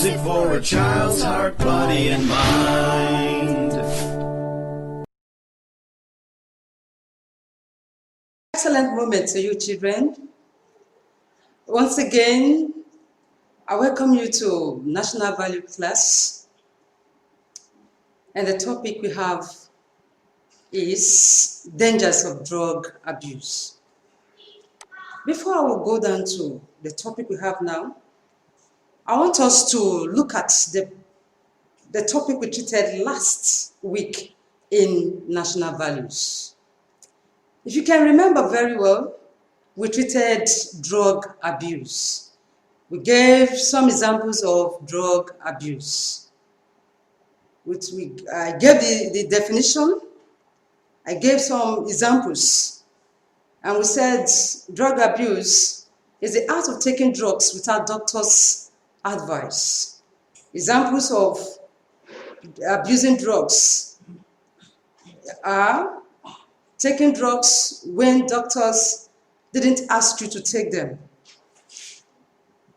Music for a child's heart, body, and mind. Excellent moment to you, children. Once again, I welcome you to National Value class. And the topic we have is dangers of drug abuse. Before I will go down to the topic we have now, I want us to look at the topic we treated last week in National Values. If you can remember very well, we treated drug abuse. We gave some examples of drug abuse. I gave the definition, I gave some examples, and we said drug abuse is the act of taking drugs without doctor's advice. Examples of abusing drugs are taking drugs when doctors didn't ask you to take them,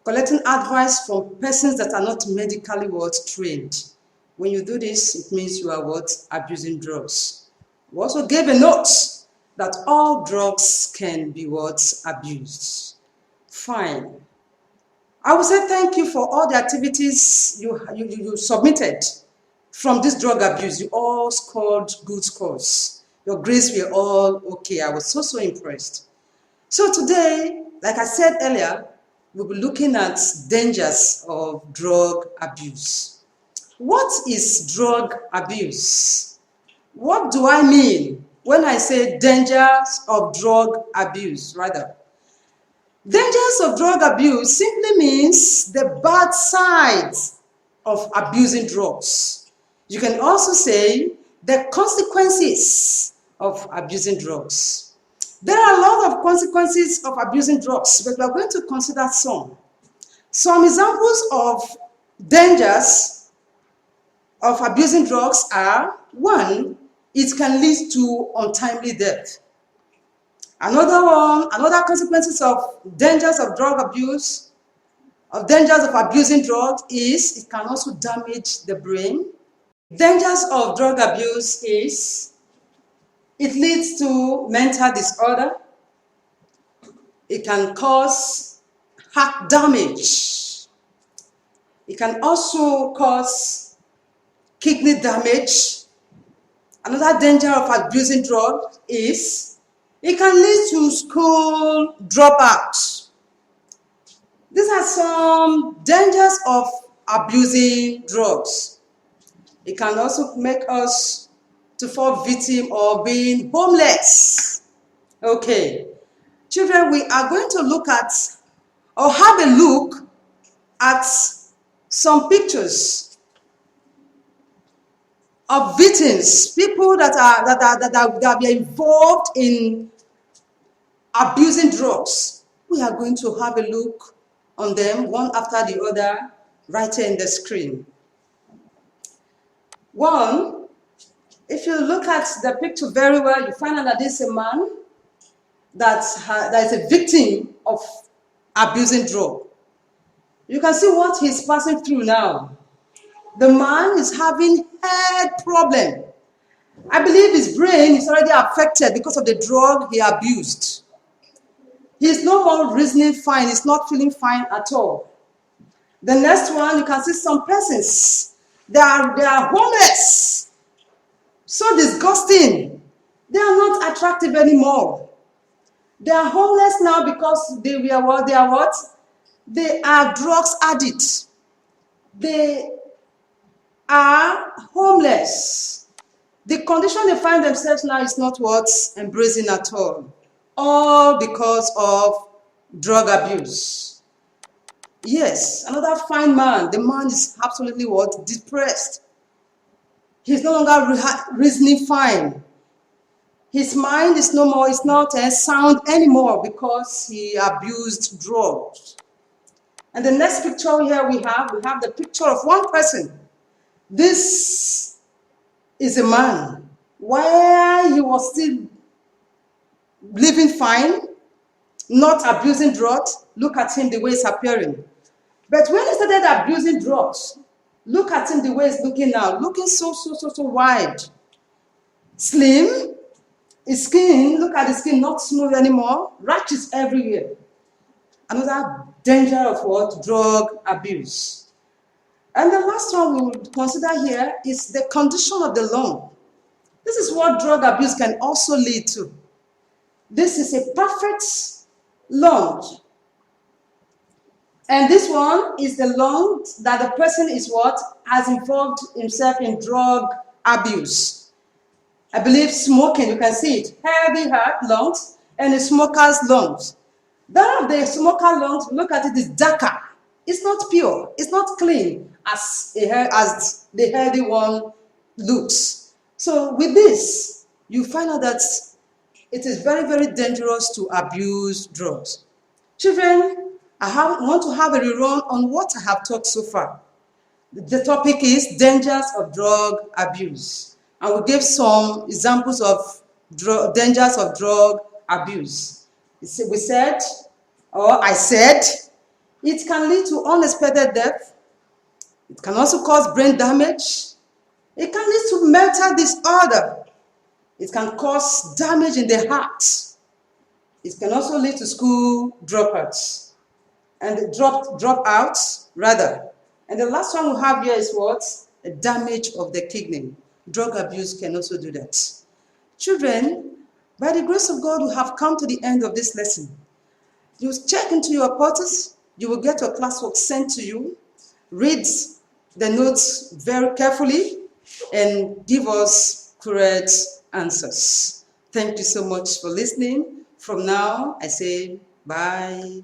collecting advice from persons that are not medically trained. When you do this, it means you are abusing drugs. We also gave a note that all drugs can be abused. Fine. I will say thank you for all the activities you submitted from this drug abuse. You all scored good scores. Your grades were all okay. I was so impressed. So today, like I said earlier, we'll be looking at dangers of drug abuse. What is drug abuse? What do I mean when I say dangers of drug abuse, rather? Dangers of drug abuse simply means the bad sides of abusing drugs. You can also say the consequences of abusing drugs. There are a lot of consequences of abusing drugs, but we are going to consider some. Some examples of dangers of abusing drugs are: one, it can lead to untimely death. Another consequences of dangers of drug abuse, of dangers of abusing drugs, is it can also damage the brain. Dangers of drug abuse is it leads to mental disorder. It can cause heart damage. It can also cause kidney damage. Another danger of abusing drugs is it can lead to school dropout. These are some dangers of abusing drugs. It can also make us to fall victim of being homeless. Okay, children, we are going to look at or have a look at some pictures of victims, people that are involved in abusing drugs. We are going to have a look on them one after the other right here in the screen. One, if you look at the picture very well, you find out that this is a man that is a victim of abusing drug. You can see what he's passing through now. The man is having head problem. I believe his brain is already affected because of the drug he abused. He's no more reasoning fine. He's not feeling fine at all. The next one, you can see some persons. They are homeless. So disgusting. They are not attractive anymore. They are homeless now because they are what? They are drugs addicts. They are homeless. The condition they find themselves now is not embracing at all. All because of drug abuse. Yes, another fine man. The man is absolutely depressed. He's no longer reasoning fine. His mind is not sound anymore because he abused drugs. And the next picture here we have the picture of one person. This is a man. While he was still living fine, not abusing drugs, look at him the way he's appearing. But when he started abusing drugs, look at him the way he's looking now, looking so wide, slim. His skin, look at his skin, not smooth anymore, rashes everywhere. Another danger of what? Drug abuse. And the last one we will consider here is the condition of the lung. This is what drug abuse can also lead to. This is a perfect lung. And this one is the lung that the person is what? Has involved himself in drug abuse. I believe smoking, you can see it, heavy heart lungs and the smoker's lungs. That of the smoker lungs, look at it, is darker. It's not pure, it's not clean as the healthy one looks. So with this, you find out that it is very dangerous to abuse drugs. Children, I want to have a rerun on what I have taught so far. The topic is dangers of drug abuse. And we gave some examples of dangers of drug abuse. We said, or I said, it can lead to unexpected death. It can also cause brain damage. It can lead to mental disorder. It can cause damage in the heart. It can also lead to school dropouts. And dropouts, rather. And the last one we have here is what? The damage of the kidney. Drug abuse can also do that. Children, by the grace of God, we have come to the end of this lesson. You check into your portals, you will get your classwork sent to you. Read the notes very carefully and give us correct answers. Thank you so much for listening. From now, I say bye.